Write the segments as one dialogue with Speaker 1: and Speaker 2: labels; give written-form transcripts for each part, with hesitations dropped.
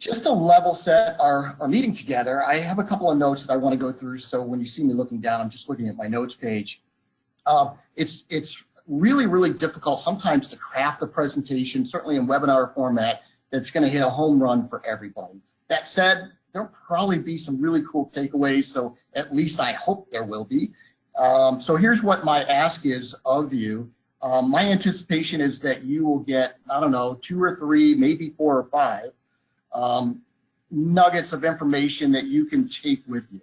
Speaker 1: just to level set our meeting together, I have a couple of notes that I want to go through. So when you see me looking down, I'm just looking at my notes page. It's really, really difficult sometimes to craft a presentation, certainly in webinar format, that's going to hit a home run for everybody. That said, there'll probably be some really cool takeaways, so at least I hope there will be. So here's what my ask is of you. My anticipation is that you will get, I don't know, 2 or 3, maybe 4 or 5 nuggets of information that you can take with you.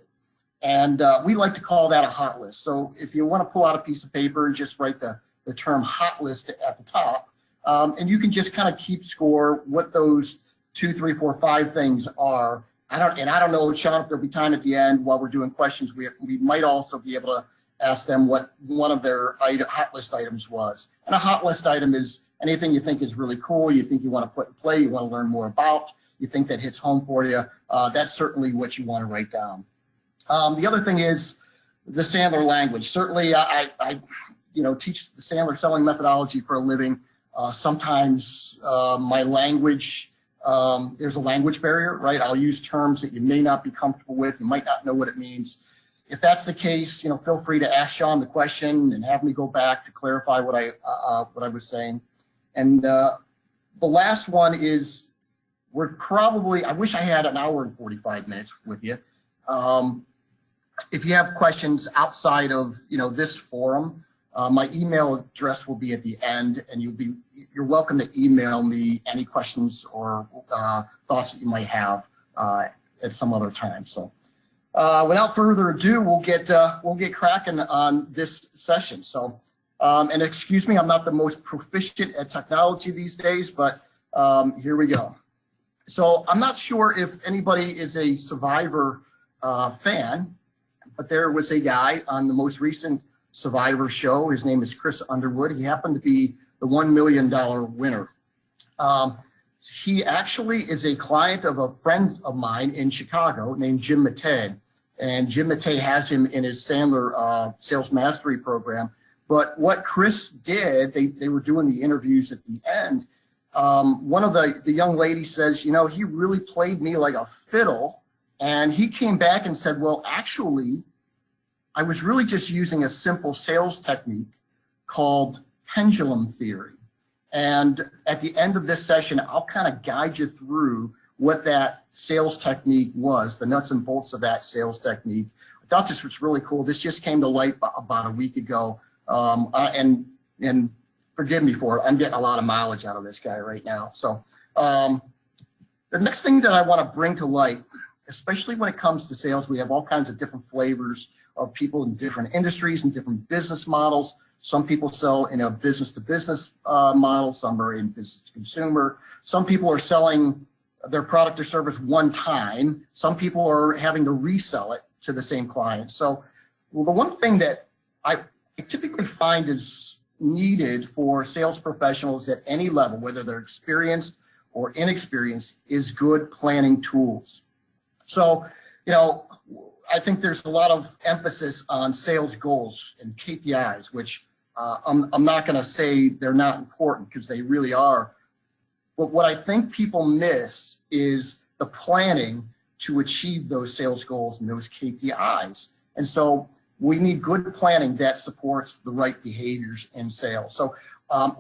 Speaker 1: And we like to call that a hot list. So if you want to pull out a piece of paper and just write the term hot list at the top, and you can just kind of keep score what those 2, 3, 4, 5 things are. I don't know, Sean, if there'll be time at the end while we're doing questions. We might also be able to ask them what one of their hot list items was. And a hot list item is anything you think is really cool, you think you want to put in play, you want to learn more about, you think that hits home for you. That's certainly what you want to write down. The other thing is the Sandler language. Certainly, I teach the Sandler selling methodology for a living. Sometimes my language, there's a language barrier, right? I'll use terms that you may not be comfortable with. You might not know what it means. If that's the case, feel free to ask Sean the question and have me go back to clarify what I was saying. And the last one is I wish I had an hour and 45 minutes with you. If you have questions outside of this forum, my email address will be at the end, and you're welcome to email me any questions or thoughts that you might have at some other time. So without further ado, we'll get cracking on this session. So and excuse me, I'm not the most proficient at technology these days, but here we go. So I'm not sure if anybody is a Survivor fan, but there was a guy on the most recent Survivor show. His name is Chris Underwood. He happened to be the $1 million winner. He actually is a client of a friend of mine in Chicago named Jim Matei. And Jim Matei has him in his Sandler Sales Mastery program. But what Chris did, they were doing the interviews at the end. One of the young ladies says, he really played me like a fiddle. And he came back and said, well, actually, I was really just using a simple sales technique called pendulum theory. And at the end of this session, I'll kind of guide you through what that sales technique was, the nuts and bolts of that sales technique. I thought this was really cool. This just came to light about a week ago. And forgive me for it. I'm getting a lot of mileage out of this guy right now. So the next thing that I want to bring to light, especially when it comes to sales, we have all kinds of different flavors of people in different industries and different business models. Some people sell in a business-to-business model. Some are in business-to-consumer. Some people are selling their product or service one time. Some people are having to resell it to the same client. So the one thing that I typically find is needed for sales professionals at any level, whether they're experienced or inexperienced, is good planning tools. So, I think there's a lot of emphasis on sales goals and KPIs, which I'm not going to say they're not important, because they really are. But what I think people miss is the planning to achieve those sales goals and those KPIs. And so we need good planning that supports the right behaviors in sales. So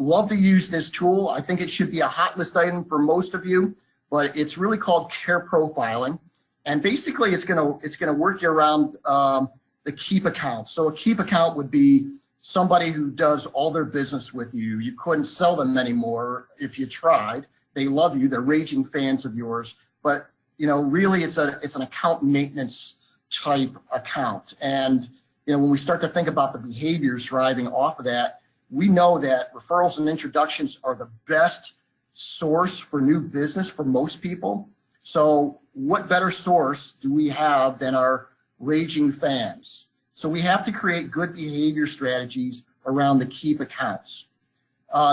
Speaker 1: love to use this tool. I think it should be a hot list item for most of you, but it's really called care profiling. And basically, it's gonna work you around the keep account. So a keep account would be somebody who does all their business with you. You couldn't sell them anymore if you tried. They love you. They're raging fans of yours. But really, it's an account maintenance type account. And when we start to think about the behaviors driving off of that, we know that referrals and introductions are the best source for new business for most people. So what better source do we have than our raging fans? So we have to create good behavior strategies around the keep accounts.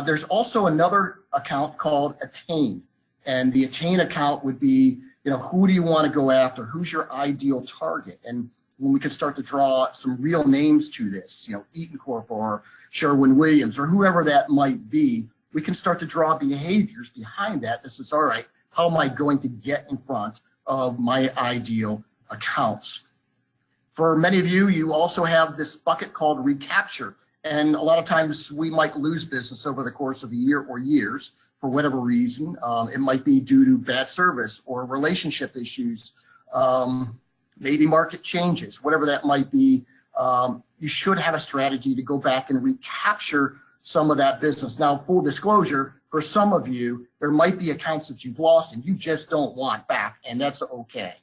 Speaker 1: There's also another account called Attain. And the Attain account would be, who do you want to go after? Who's your ideal target? And when we can start to draw some real names to this, Eaton Corp or Sherwin-Williams or whoever that might be, we can start to draw behaviors behind that. This is, all right, how am I going to get in front of my ideal accounts? For many of you, you also have this bucket called recapture. And a lot of times we might lose business over the course of a year or years for whatever reason. It might be due to bad service or relationship issues, maybe market changes, whatever that might be. You should have a strategy to go back and recapture some of that business. Now, full disclosure, for some of you, there might be accounts that you've lost and you just don't want back, and that's okay.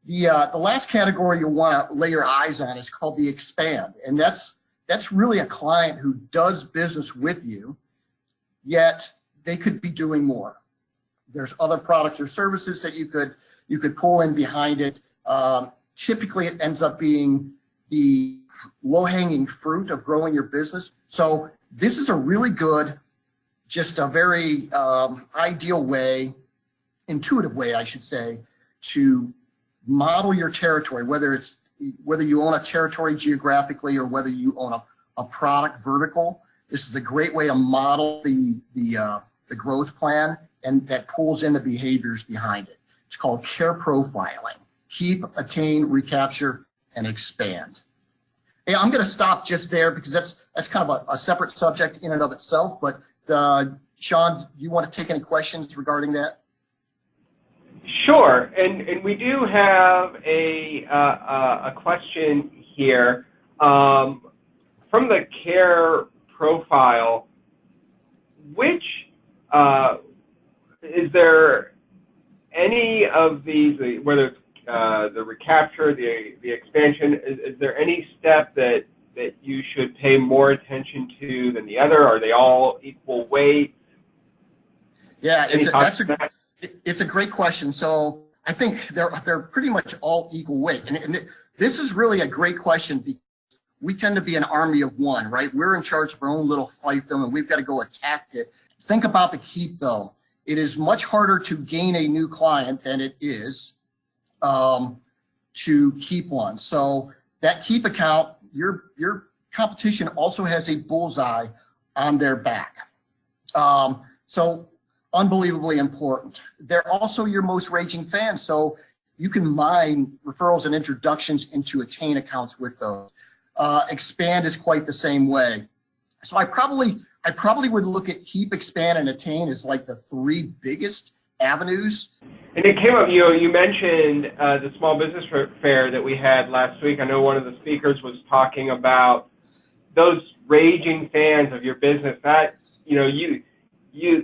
Speaker 1: The last category you'll want to lay your eyes on is called the expand, and that's really a client who does business with you, yet they could be doing more. There's other products or services that you could pull in behind it. Typically, it ends up being the low-hanging fruit of growing your business. So this is a really good, just a very ideal way, intuitive way, I should say, to model your territory, whether you own a territory geographically or whether you own a product vertical. This is a great way to model the growth plan, and that pulls in the behaviors behind it. It's called care profiling. Keep, attain, recapture, and expand. Hey, I'm going to stop just there because that's kind of a separate subject in and of itself. But Sean, do you want to take any questions regarding that?
Speaker 2: Sure, and we do have a question here from the care profile. Which is there any of these, whether it's the recapture, the expansion, is there any step that you should pay more attention to than the other? Are they all equal weight?
Speaker 1: Yeah, it's a great question. So I think they're pretty much all equal weight. And this is really a great question because we tend to be an army of one, right? We're in charge of our own little fiefdom and we've got to go attack it. Think about the keep though. It is much harder to gain a new client than it is to keep one. So that keep account, your competition also has a bullseye on their back. So unbelievably important. They're also your most raging fans, so you can mine referrals and introductions into attain accounts with those. Expand is quite the same way. So I probably would look at keep, expand, and attain as like the three biggest avenues.
Speaker 2: And it came up, you mentioned the small business fair that we had last week. I know one of the speakers was talking about those raging fans of your business. That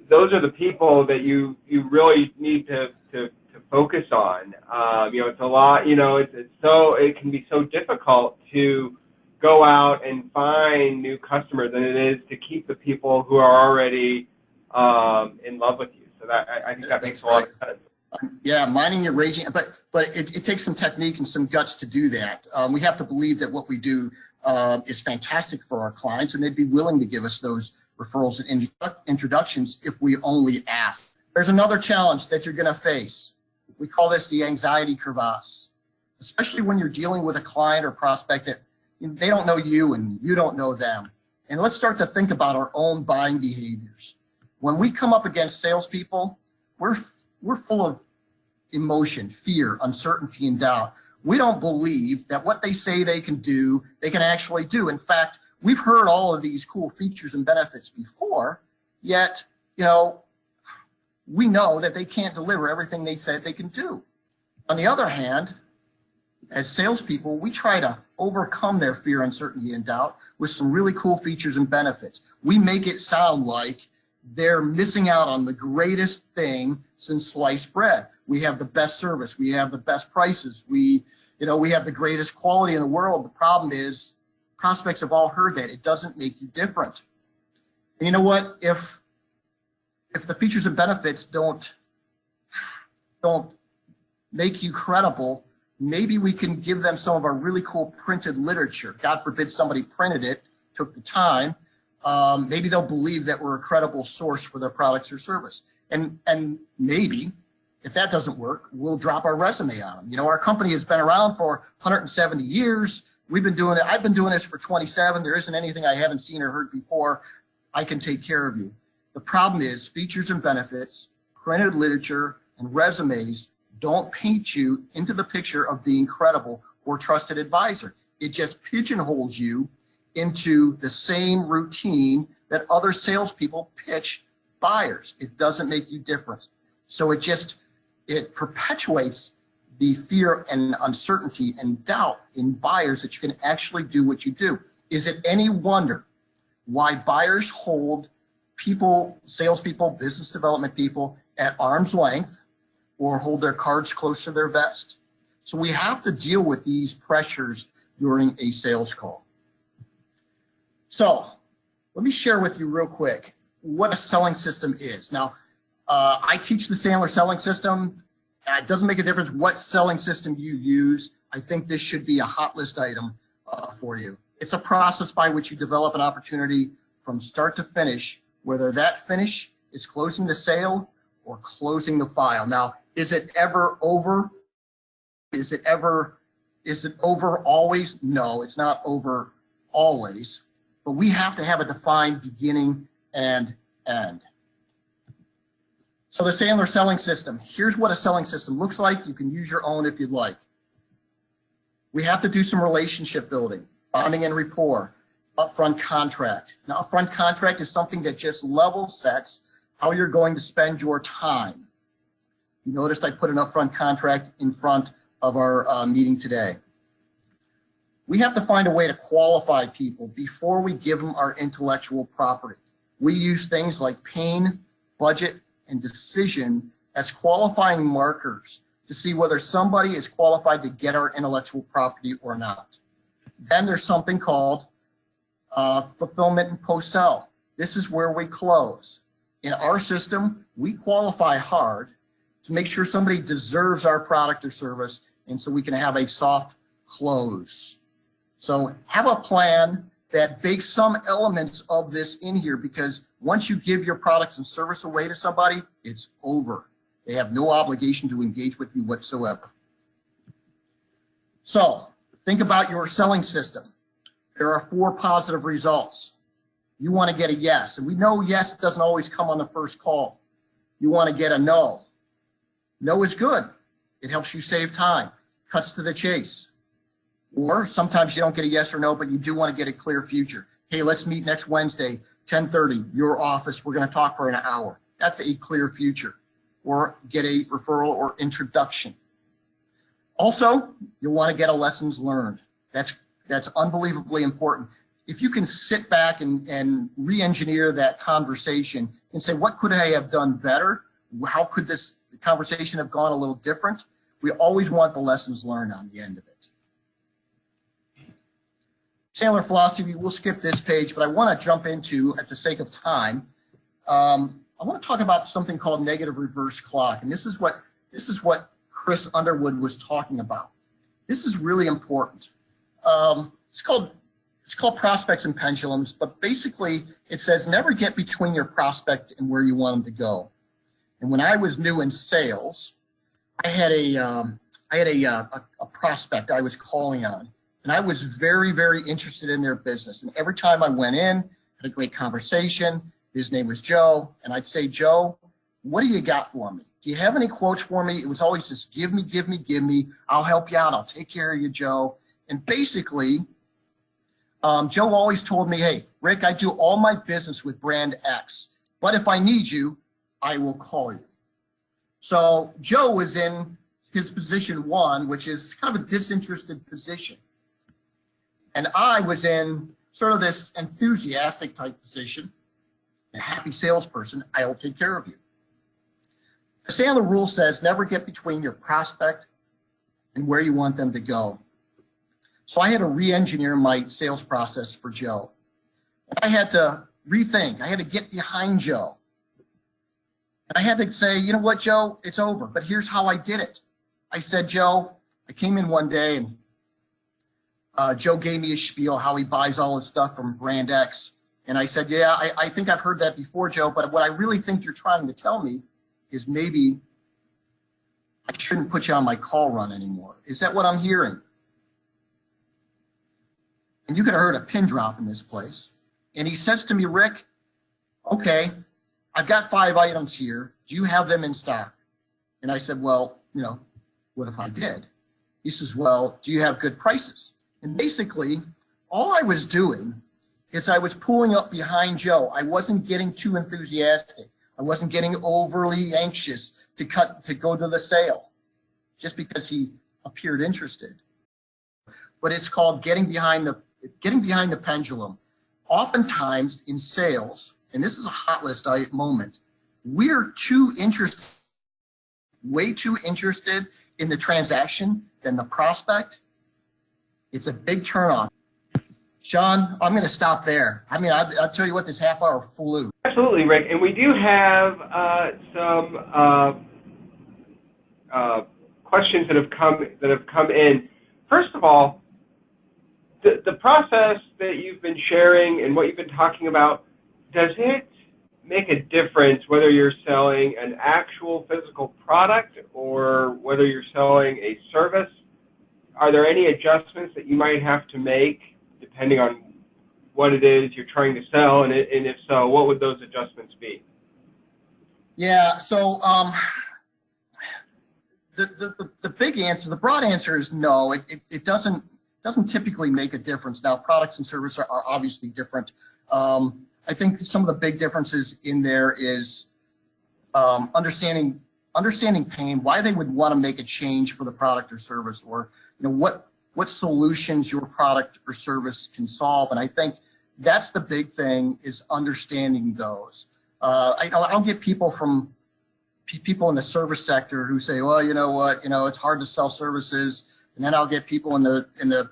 Speaker 2: those are the people that you really need to focus on. It's a lot. It can be so difficult to go out and find new customers than it is to keep the people who are already in love with you. So that I think that makes a lot of sense.
Speaker 1: Yeah, mining your raging, but it takes some technique and some guts to do that. We have to believe that what we do is fantastic for our clients, and they'd be willing to give us those referrals and introductions if we only ask. There's another challenge that you're going to face. We call this the anxiety crevasse, especially when you're dealing with a client or prospect that they don't know you and you don't know them. And let's start to think about our own buying behaviors. When we come up against salespeople, we're full of emotion, fear, uncertainty, and doubt. We don't believe that what they say they can do, they can actually do. In fact, we've heard all of these cool features and benefits before, yet, we know that they can't deliver everything they said they can do. On the other hand, as salespeople, we try to overcome their fear, uncertainty, and doubt with some really cool features and benefits. We make it sound like they're missing out on the greatest thing since sliced bread. We have the best service. We have the best prices. We have the greatest quality in the world. The problem is prospects have all heard that. It doesn't make you different. And you know what? If the features and benefits don't make you credible, maybe we can give them some of our really cool printed literature. God forbid somebody printed it, took the time. Maybe they'll believe that we're a credible source for their products or service. And maybe if that doesn't work, we'll drop our resume on them. Our company has been around for 170 years. We've been doing it. I've been doing this for 27. There isn't anything I haven't seen or heard before. I can take care of you. The problem is features and benefits, printed literature, and resumes don't paint you into the picture of being credible or trusted advisor. It just pigeonholes you into the same routine that other salespeople pitch buyers. It doesn't make you different. So it perpetuates the fear and uncertainty and doubt in buyers that you can actually do what you do. Is it any wonder why buyers hold people, salespeople, business development people at arm's length or hold their cards close to their vest? So we have to deal with these pressures during a sales call. So let me share with you real quick what a selling system is. Now, I teach the Sandler selling system. It doesn't make a difference what selling system you use. I think this should be a hot list item for you. It's a process by which you develop an opportunity from start to finish, whether that finish is closing the sale or closing the file. Now, is it ever over? Is it over always? No, it's not over always, but we have to have a defined beginning and end. So the Sandler selling system, here's what a selling system looks like. You can use your own if you'd like. We have to do some relationship building, bonding and rapport, upfront contract. Now, upfront contract is something that just level sets how you're going to spend your time. You noticed I put an upfront contract in front of our meeting today. We have to find a way to qualify people before we give them our intellectual property. We use things like pain, budget, and decision as qualifying markers to see whether somebody is qualified to get our intellectual property or not. Then there's something called fulfillment and post-sell. This is where we close. In our system, we qualify hard to make sure somebody deserves our product or service, and so we can have a soft close. So have a plan that bakes some elements of this in here, because once you give your products and service away to somebody, it's over. They have no obligation to engage with you whatsoever. So think about your selling system. There are 4 positive results. You want to get a yes, and we know yes doesn't always come on the first call. You want to get a no. No is good. It helps you save time, cuts to the chase. Or sometimes you don't get a yes or no, but you do want to get a clear future. Hey, let's meet next Wednesday, 10:30, your office. We're going to talk for an hour. That's a clear future. Or get a referral or introduction. Also, you'll want to get a lessons learned. That's unbelievably important. If you can sit back and re-engineer that conversation and say, what could I have done better? How could this conversation have gone a little different? We always want the lessons learned on the end of it. Sandler philosophy, we'll skip this page, but I want to jump into, at the sake of time, I want to talk about something called negative reverse clock, and this is what Chris Underwood was talking about. This is really important. It's called prospects and pendulums, but basically it says never get between your prospect and where you want them to go. And when I was new in sales, I had a prospect I was calling on. And I was very, very interested in their business. And every time I went in, had a great conversation. His name was Joe. And I'd say, Joe, what do you got for me? Do you have any quotes for me? It was always just give me, give me, give me. I'll help you out. I'll take care of you, Joe. And basically, Joe always told me, hey, Rick, I do all my business with brand X. But if I need you, I will call you. So Joe was in his position 1, which is kind of a disinterested position. And I was in sort of this enthusiastic type position, a happy salesperson. I'll take care of you. The Sandler rule says never get between your prospect and where you want them to go. So I had to re-engineer my sales process for Joe. I had to rethink. I had to get behind Joe. And I had to say, you know what, Joe, it's over. But here's how I did it. I said, Joe, I came in one day and Joe gave me a spiel how he buys all his stuff from brand X. And I said, yeah, I think I've heard that before, Joe, but what I really think you're trying to tell me is maybe I shouldn't put you on my call run anymore. Is that what I'm hearing? And you could have heard a pin drop in this place. And he says to me, Rick, okay, I've got 5 items here. Do you have them in stock? And I said, well, what if I did? He says, well, do you have good prices? And basically, all I was doing is I was pulling up behind Joe. I wasn't getting too enthusiastic. I wasn't getting overly anxious to go to the sale just because he appeared interested. But it's called getting behind the pendulum. Oftentimes in sales, and this is a hot list moment, we're way too interested in the transaction than the prospect. It's a big turnoff. Sean, I'm going to stop there. I mean, I'll tell you what, this half hour flew.
Speaker 2: Absolutely, Rick. And we do have some questions that have come in. First of all, the process that you've been sharing and what you've been talking about, does it make a difference whether you're selling an actual physical product or whether you're selling a service? Are there any adjustments that you might have to make depending on what it is you're trying to sell, and if so, what would those adjustments be?
Speaker 1: Yeah, so the big answer, the broad answer is no. It doesn't typically make a difference. Now, products and services are obviously different. I think some of the big differences in there is understanding pain, why they would want to make a change for the product or service, or what solutions your product or service can solve. And I think that's the big thing, is understanding those. I'll get people in the service sector who say, well, you know what, it's hard to sell services. And then I'll get people in the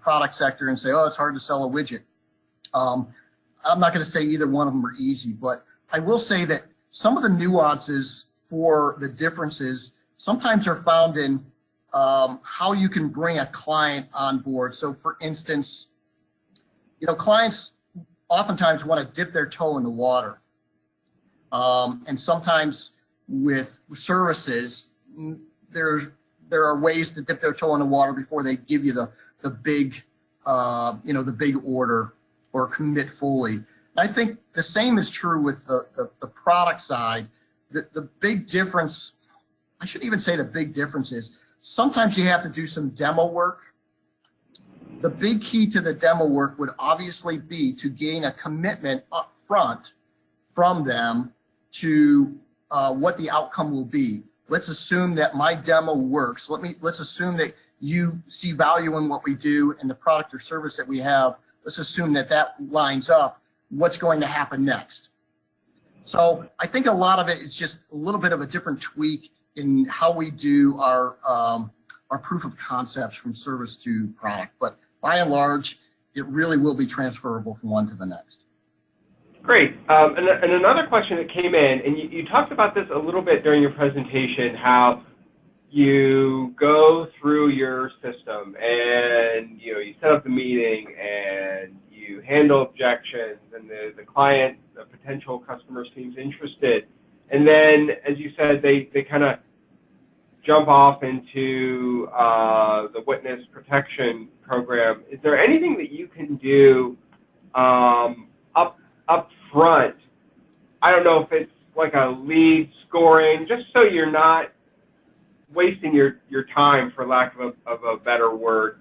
Speaker 1: product sector and say, oh, it's hard to sell a widget. I'm not going to say either one of them are easy, but I will say that some of the nuances for the differences sometimes are found in how you can bring a client on board. So for instance, clients oftentimes want to dip their toe in the water. And sometimes with services, there are ways to dip their toe in the water before they give you the big order or commit fully. And I think the same is true with the product side. The big difference, I shouldn't even say the big difference is, sometimes you have to do some demo work. The big key to the demo work would obviously be to gain a commitment up front from them to what the outcome will be. Let's assume that my demo works. Let's assume that you see value in what we do and the product or service that we have. Let's assume that lines up. What's going to happen next? So I think a lot of it is just a little bit of a different tweak in how we do our proof of concepts from service to product. But by and large, it really will be transferable from one to the next.
Speaker 2: Great. And another question that came in, and you talked about this a little bit during your presentation, how you go through your system and you set up the meeting and you handle objections, and the client, the potential customer, seems interested, and then, as you said, they kind of jump off into the witness protection program. Is there anything that you can do up front? I don't know if it's like a lead scoring, just so you're not wasting your time, for lack of a better word.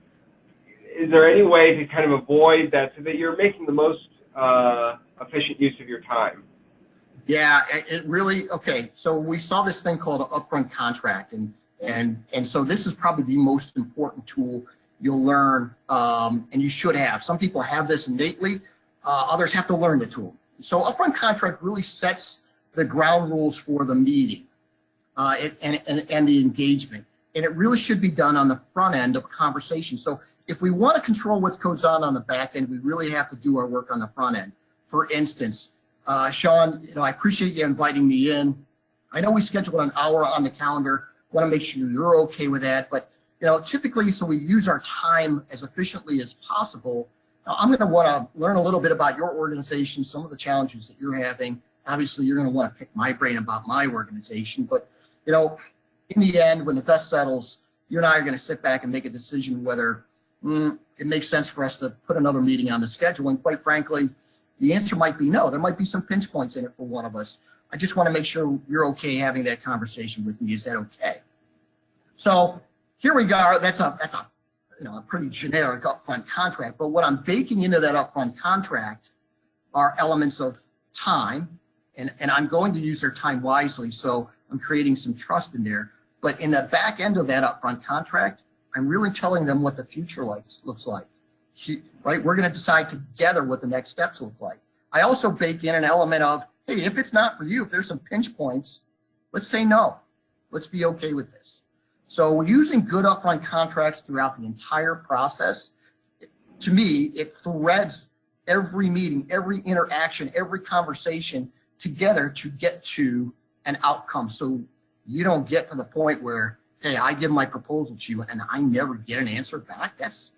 Speaker 2: Is there any way to kind of avoid that so that you're making the most efficient use of your time?
Speaker 1: Yeah, it really, okay, so we saw this thing called an upfront contract, and so this is probably the most important tool you'll learn, and you should have. Some people have this innately, others have to learn the tool. So upfront contract really sets the ground rules for the meeting and the engagement, and it really should be done on the front end of a conversation. So if we want to control what goes on the back end, we really have to do our work on the front end. For instance, Sean, I appreciate you inviting me in. I know we scheduled an hour on the calendar. Want to make sure you're okay with that. But typically, so we use our time as efficiently as possible. Now, I'm going to want to learn a little bit about your organization, some of the challenges that you're having. Obviously, you're going to want to pick my brain about my organization. But in the end, when the dust settles, you and I are going to sit back and make a decision whether it makes sense for us to put another meeting on the schedule. And quite frankly, the answer might be no. There might be some pinch points in it for one of us. I just want to make sure you're okay having that conversation with me. Is that okay? So here we go. That's a a pretty generic upfront contract. But what I'm baking into that upfront contract are elements of time, and I'm going to use their time wisely. So I'm creating some trust in there. But in the back end of that upfront contract, I'm really telling them what the future looks like. Right? We're going to decide together what the next steps look like. I also bake in an element of, hey, if it's not for you, if there's some pinch points, let's say no. Let's be okay with this. So using good upfront contracts throughout the entire process, to me, it threads every meeting, every interaction, every conversation together to get to an outcome. So you don't get to the point where, hey, I give my proposal to you and I never get an answer back. That's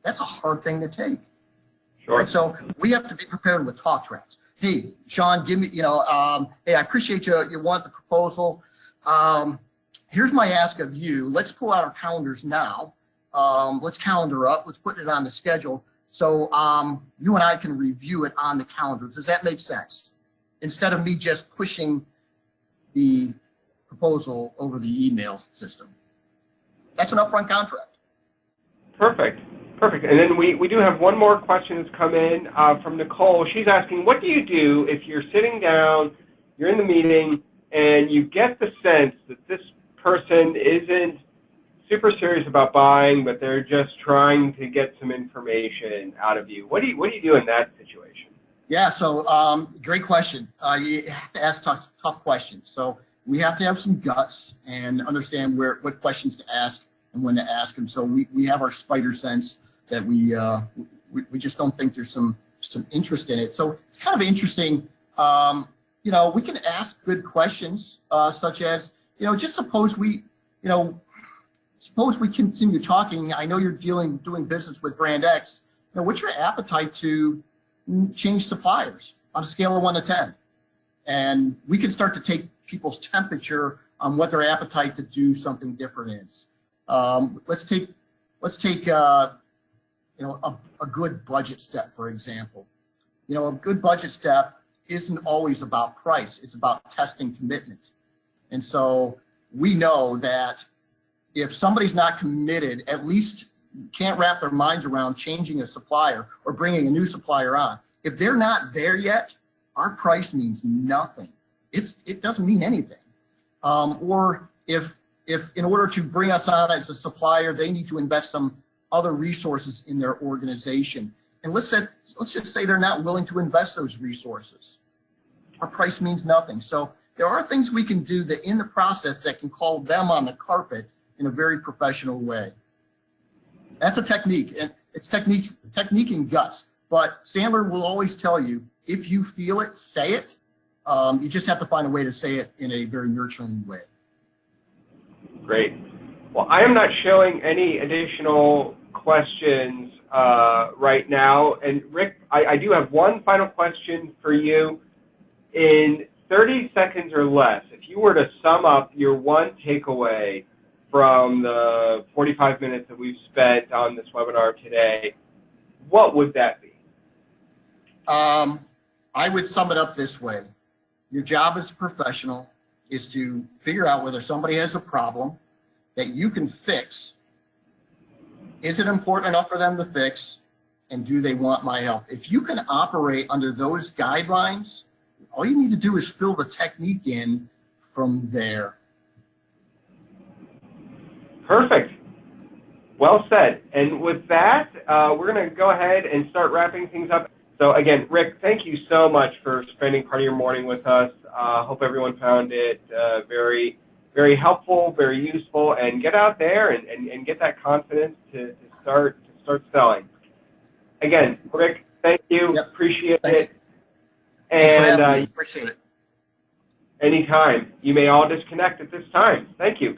Speaker 1: a hard thing to take.
Speaker 2: Sure.
Speaker 1: Right? So we have to be prepared with talk tracks. Hey, Sean, give me, hey, I appreciate you want the proposal. Here's my ask of you. Let's pull out our calendars now. Let's calendar up. Let's put it on the schedule so you and I can review it on the calendar. Does that make sense? Instead of me just pushing the proposal over the email system. That's an upfront contract.
Speaker 2: Perfect. Perfect. And then we do have one more question that's come in from Nicole. She's asking, what do you do if you're sitting down, you're in the meeting, and you get the sense that this person isn't super serious about buying, but they're just trying to get some information out of you? What do you do in that situation?
Speaker 1: Yeah, so great question. You have to ask tough questions. So we have to have some guts and understand what questions to ask and when to ask them. So we have our spider sense that we just don't think there's some interest in it. So it's kind of interesting. We can ask good questions such as, just suppose we continue talking. I know you're doing business with brand X. What's your appetite to change suppliers on a scale of 1 to 10? And we can start to take people's temperature on what their appetite to do something different is. Let's take a good budget step, for example. A good budget step isn't always about price. It's about testing commitment. And so we know that if somebody's not committed, at least can't wrap their minds around changing a supplier or bringing a new supplier on, if they're not there yet, our price means nothing. It doesn't mean anything. Or if in order to bring us on as a supplier, they need to invest some other resources in their organization. And let's just say they're not willing to invest those resources. Our price means nothing. So there are things we can do that in the process that can call them on the carpet in a very professional way. That's a technique, and it's technique and guts. But Sandler will always tell you, if you feel it, say it. You just have to find a way to say it in a very nurturing way.
Speaker 2: Great. Well, I am not showing any additional questions right now. And Rick, I do have one final question for you. In 30 seconds or less, if you were to sum up your one takeaway from the 45 minutes that we've spent on this webinar today, what would that be?
Speaker 1: I would sum it up this way. Your job as a professional is to figure out whether somebody has a problem that you can fix. Is it important enough for them to fix? And do they want my help? If you can operate under those guidelines, all you need to do is fill the technique in from there.
Speaker 2: Perfect. Well said. And with that, we're going to go ahead and start wrapping things up. So again, Rick, thank you so much for spending part of your morning with us. Hope everyone found it very, very helpful, very useful, and get out there and get that confidence to start selling. Again, Rick, thank you.
Speaker 1: Yep.
Speaker 2: Appreciate
Speaker 1: Thank
Speaker 2: it.
Speaker 1: you.
Speaker 2: And
Speaker 1: Thanks for having me. Appreciate it.
Speaker 2: anytime. You may all disconnect at this time. Thank you.